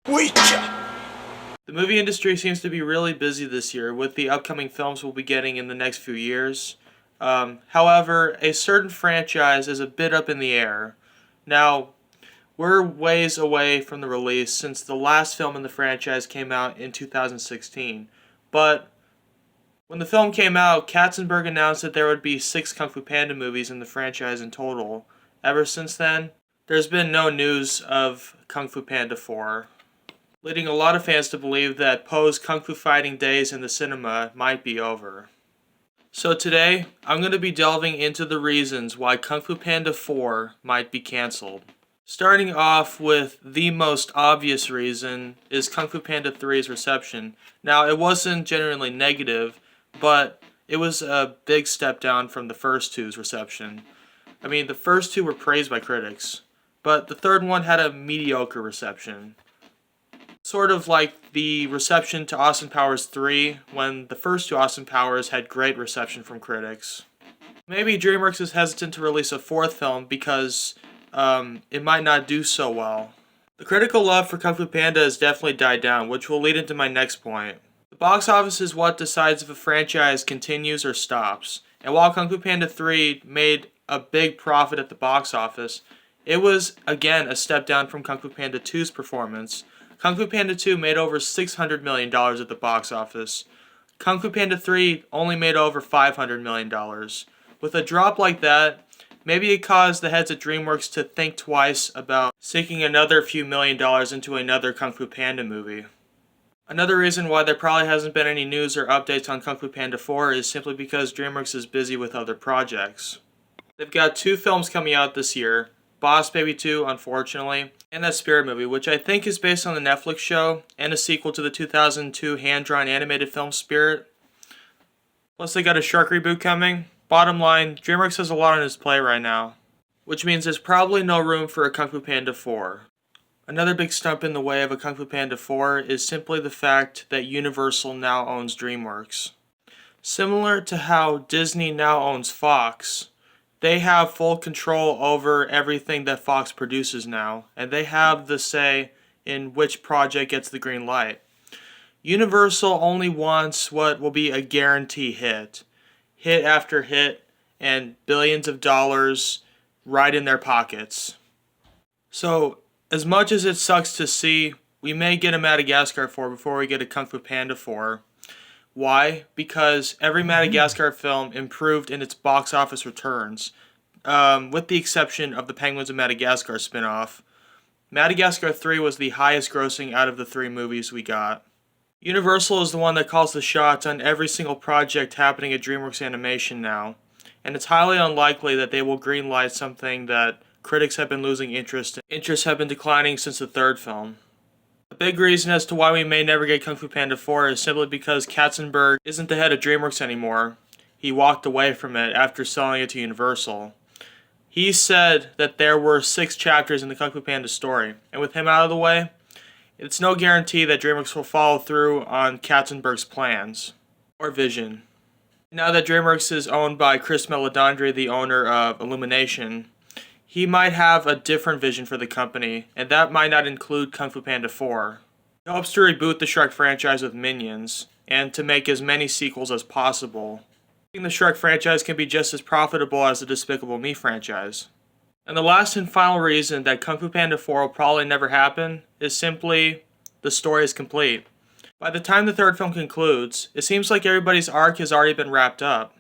The movie industry seems to be really busy this year with the upcoming films we'll be getting in the next few years. However, a certain franchise is a bit up in the air. Now, we're ways away from the release since the last film in the franchise came out in 2016. But when the film came out, Katzenberg announced that there would be 6 Kung Fu Panda movies in the franchise in total. Ever since then, there's been no news of Kung Fu Panda 4, leading a lot of fans to believe that Poe's Kung Fu fighting days in the cinema might be over. So today, I'm going to be delving into the reasons why Kung Fu Panda 4 might be cancelled. Starting off with the most obvious reason is Kung Fu Panda 3's reception. Now, it wasn't genuinely negative, but it was a big step down from the first two's reception. I mean, the first two were praised by critics, but the third one had a mediocre reception. Sort of like the reception to Austin Powers 3, when the first two Austin Powers had great reception from critics. Maybe DreamWorks is hesitant to release a fourth film because it might not do so well. The critical love for Kung Fu Panda has definitely died down, which will lead into my next point. The box office is what decides if a franchise continues or stops, and while Kung Fu Panda 3 made a big profit at the box office, it was, again, a step down from Kung Fu Panda 2's performance. Kung Fu Panda 2 made over $600 million at the box office. Kung Fu Panda 3 only made over $500 million. With a drop like that, maybe it caused the heads at DreamWorks to think twice about sinking another few $1,000,000 into another Kung Fu Panda movie. Another reason why there probably hasn't been any news or updates on Kung Fu Panda 4 is simply because DreamWorks is busy with other projects. They've got 2 films coming out this year, Boss Baby 2, unfortunately, and that Spirit movie, which I think is based on the Netflix show, and a sequel to the 2002 hand-drawn animated film Spirit. Plus they got a Shark reboot coming. Bottom line, DreamWorks has a lot on its plate right now, which means there's probably no room for a Kung Fu Panda 4. Another big stump in the way of a Kung Fu Panda 4 is simply the fact that Universal now owns DreamWorks. Similar to how Disney now owns Fox, they have full control over everything that Fox produces now, and they have the say in which project gets the green light. Universal only wants what will be a guarantee hit. Hit after hit, and billions of dollars right in their pockets. So, as much as it sucks to see, we may get a Madagascar 4 before we get a Kung Fu Panda 4. Why? Because every Madagascar film improved in its box office returns, with the exception of the Penguins of Madagascar spin-off. Madagascar 3 was the highest grossing out of the 3 movies we got. Universal is the one that calls the shots on every single project happening at DreamWorks Animation now, and it's highly unlikely that they will greenlight something that critics have been losing interest in. Interests have been declining since the third film. A big reason as to why we may never get Kung Fu Panda 4 is simply because Katzenberg isn't the head of DreamWorks anymore. He walked away from it after selling it to Universal. He said that there were 6 chapters in the Kung Fu Panda story, and with him out of the way, it's no guarantee that DreamWorks will follow through on Katzenberg's plans or vision. Now that DreamWorks is owned by Chris Meledandri, the owner of Illumination, he might have a different vision for the company, and that might not include Kung Fu Panda 4. He hopes to reboot the Shrek franchise with Minions, and to make as many sequels as possible. I think the Shrek franchise can be just as profitable as the Despicable Me franchise. And the last and final reason that Kung Fu Panda 4 will probably never happen is simply the story is complete. By the time the third film concludes, it seems like everybody's arc has already been wrapped up.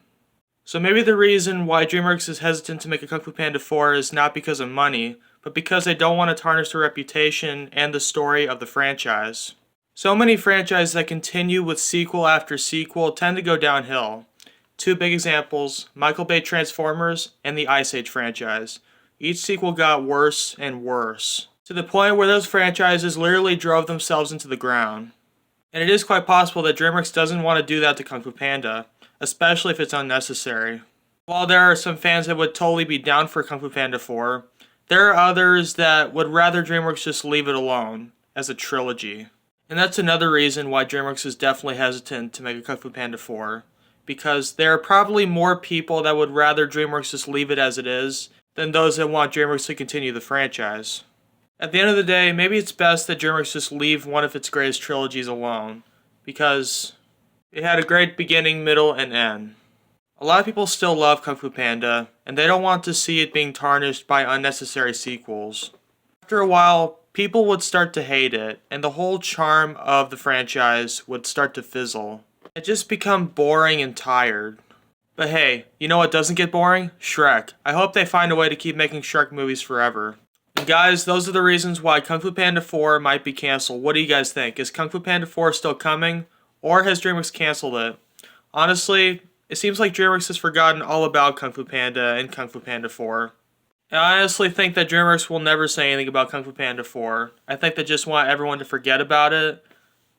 So maybe the reason why DreamWorks is hesitant to make a Kung Fu Panda 4 is not because of money, but because they don't want to tarnish the reputation and the story of the franchise. So many franchises that continue with sequel after sequel tend to go downhill. 2 big examples, Michael Bay Transformers and the Ice Age franchise. Each sequel got worse and worse, to the point where those franchises literally drove themselves into the ground. And it is quite possible that DreamWorks doesn't want to do that to Kung Fu Panda, especially if it's unnecessary. While there are some fans that would totally be down for Kung Fu Panda 4, there are others that would rather DreamWorks just leave it alone, as a trilogy. And that's another reason why DreamWorks is definitely hesitant to make a Kung Fu Panda 4, because there are probably more people that would rather DreamWorks just leave it as it is, than those that want DreamWorks to continue the franchise. At the end of the day, maybe it's best that DreamWorks just leave one of its greatest trilogies alone, because it had a great beginning, middle, and end. A lot of people still love Kung Fu Panda, and they don't want to see it being tarnished by unnecessary sequels. After a while, people would start to hate it, and the whole charm of the franchise would start to fizzle. It just become boring and tired. But hey, you know what doesn't get boring? Shrek. I hope they find a way to keep making Shrek movies forever. And guys, those are the reasons why Kung Fu Panda 4 might be canceled. What do you guys think? Is Kung Fu Panda 4 still coming? Or has DreamWorks canceled it? Honestly, it seems like DreamWorks has forgotten all about Kung Fu Panda and Kung Fu Panda 4. And I honestly think that DreamWorks will never say anything about Kung Fu Panda 4. I think they just want everyone to forget about it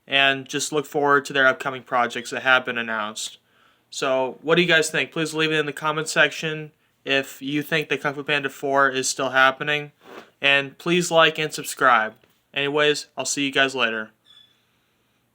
and just look forward to their upcoming projects that have been announced. So, what do you guys think? Please leave it in the comment section if you think that Kung Fu Panda 4 is still happening. And please like and subscribe. Anyways, I'll see you guys later.